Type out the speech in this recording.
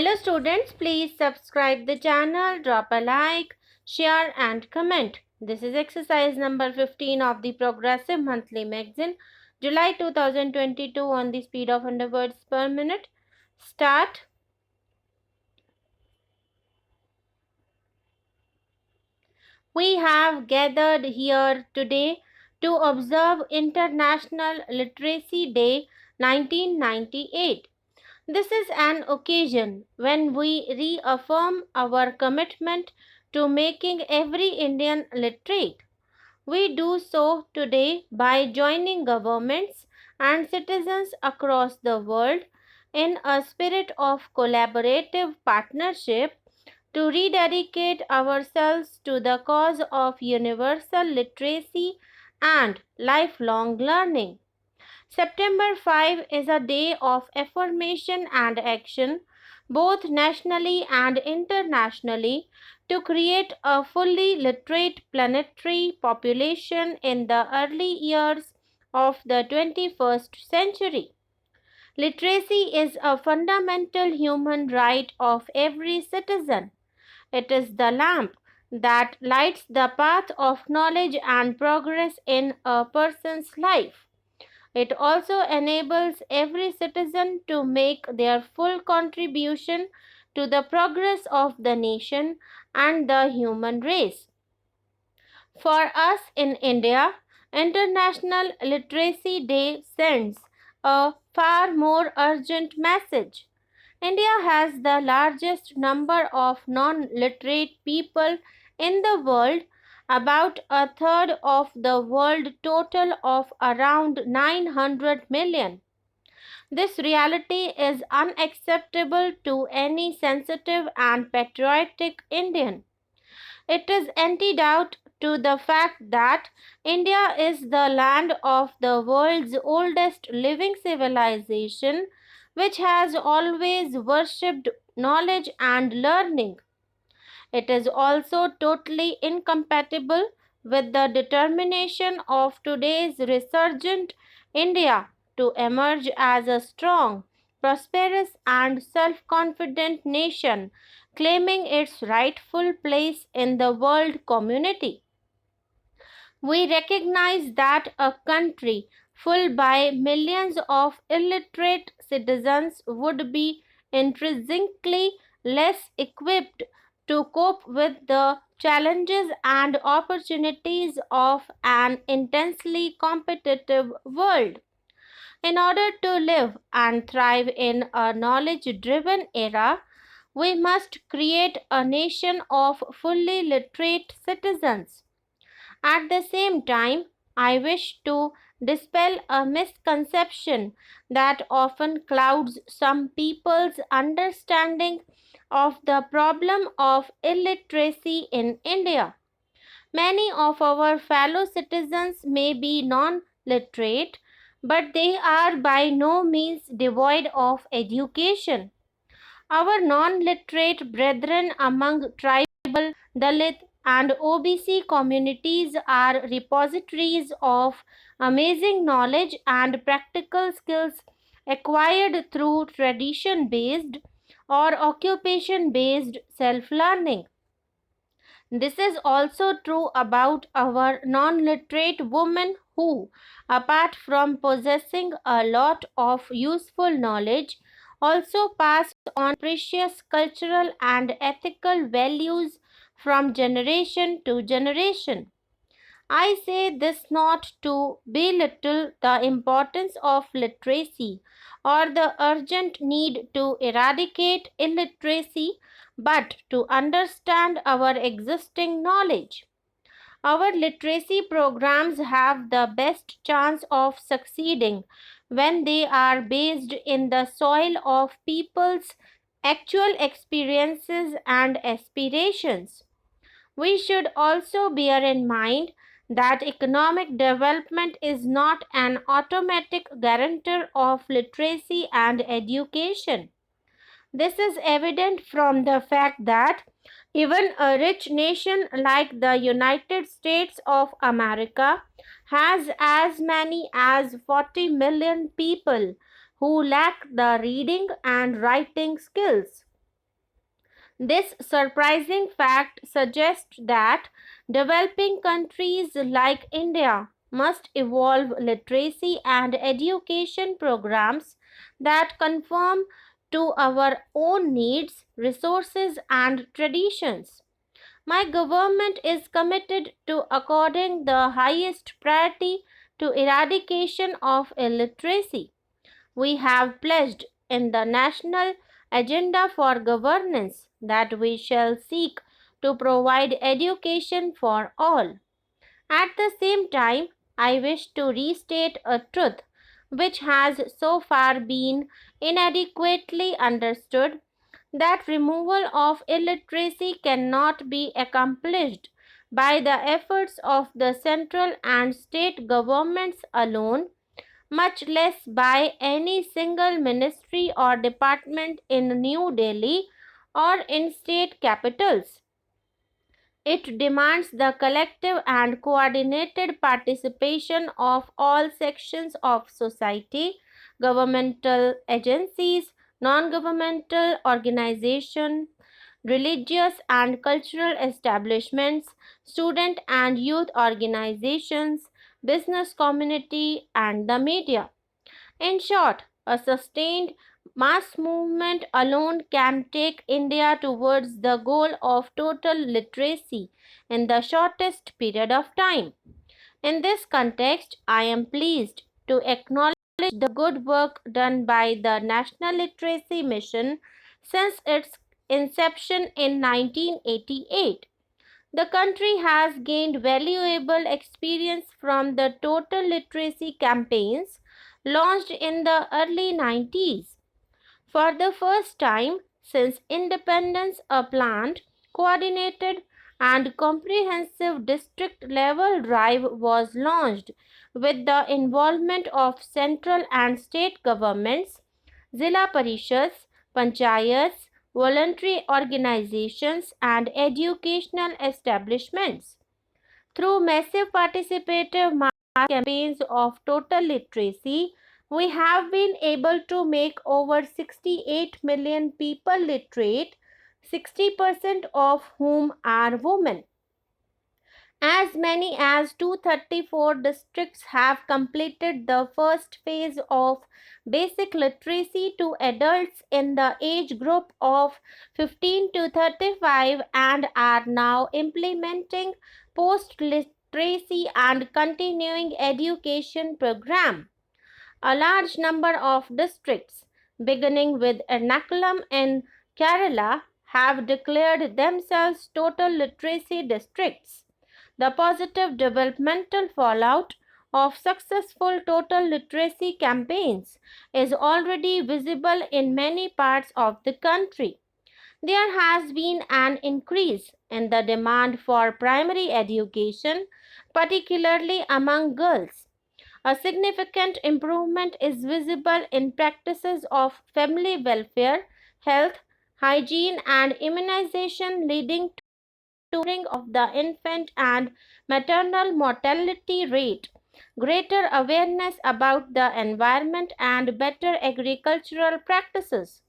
Hello students, please subscribe the channel, drop a like, share and comment. This is exercise number 15 of the Progressive Monthly Magazine, July 2022 on the speed of 100 words per minute. Start. We have gathered here today to observe International Literacy Day 1998. This is an occasion when we reaffirm our commitment to making every Indian literate. We do so today by joining governments and citizens across the world in a spirit of collaborative partnership to rededicate ourselves to the cause of universal literacy and lifelong learning. September 5 is a day of affirmation and action, both nationally and internationally, to create a fully literate planetary population in the early years of the 21st century. Literacy is a fundamental human right of every citizen. It is the lamp that lights the path of knowledge and progress in a person's life. It also enables every citizen to make their full contribution to the progress of the nation and the human race. For us in India, International Literacy Day sends a far more urgent message. India has the largest number of non-literate people in the world, about a third of the world total of around 900 million. This reality is unacceptable to any sensitive and patriotic Indian. It is antidote to the fact that India is the land of the world's oldest living civilization, which has always worshipped knowledge and learning. It is also totally incompatible with the determination of today's resurgent India to emerge as a strong, prosperous, and self confident nation, claiming its rightful place in the world community. We recognize that a country full by millions of illiterate citizens would be intrinsically less equipped to cope with the challenges and opportunities of an intensely competitive world. In order to live and thrive in a knowledge driven era, we must create a nation of fully literate citizens. At the same time, I wish to dispel a misconception that often clouds some people's understanding of the problem of illiteracy in India. Many of our fellow citizens may be non literate, but they are by no means devoid of education. Our non-literate brethren among tribal, Dalit, and OBC communities are repositories of amazing knowledge and practical skills acquired through tradition based or occupation based self learning. This is also true about our non literate women who, apart from possessing a lot of useful knowledge, also pass on precious cultural and ethical values from generation to generation. I say this not to belittle the importance of literacy or the urgent need to eradicate illiteracy, but to understand our existing knowledge. Our literacy programs have the best chance of succeeding when they are based in the soil of people's actual experiences and aspirations. We should also bear in mind that economic development is not an automatic guarantor of literacy and education. This is evident from the fact that even a rich nation like the United States of America has as many as 40 million people who lack the reading and writing skills. This surprising fact suggests that developing countries like India must evolve literacy and education programs that conform to our own needs, resources, and traditions. My government is committed to according the highest priority to eradication of illiteracy. We have pledged in the national agenda for governance that we shall seek to provide education for all. At the same time, I wish to restate a truth which has so far been inadequately understood, that removal of illiteracy cannot be accomplished by the efforts of the central and state governments alone, much less by any single ministry or department in New Delhi or in state capitals. It demands the collective and coordinated participation of all sections of society, governmental agencies, non-governmental organizations, religious and cultural establishments, student and youth organizations, business community, and the media. In short, a sustained mass movement alone can take India towards the goal of total literacy in the shortest period of time. In this context, I am pleased to acknowledge the good work done by the National Literacy Mission since its inception in 1988. The country has gained valuable experience from the total literacy campaigns launched in the early 90s. For the first time since independence, a planned, coordinated, and comprehensive district level drive was launched with the involvement of central and state governments, Zilla Parishads, Panchayats, voluntary organizations, and educational establishments. Through massive participative mass campaigns of total literacy, we have been able to make over 68 million people literate, 60% of whom are women. As many as 234 districts have completed the first phase of basic literacy to adults in the age group of 15 to 35 and are now implementing post literacy and continuing education program. A large number of districts, beginning with Ernakulam in Kerala, have declared themselves total literacy districts. The positive developmental fallout of successful total literacy campaigns is already visible in many parts of the country. There has been an increase in the demand for primary education, particularly among girls. A significant improvement is visible in practices of family welfare, health, hygiene, and immunization, leading to lowering of the infant and maternal mortality rate, greater awareness about the environment, and better agricultural practices.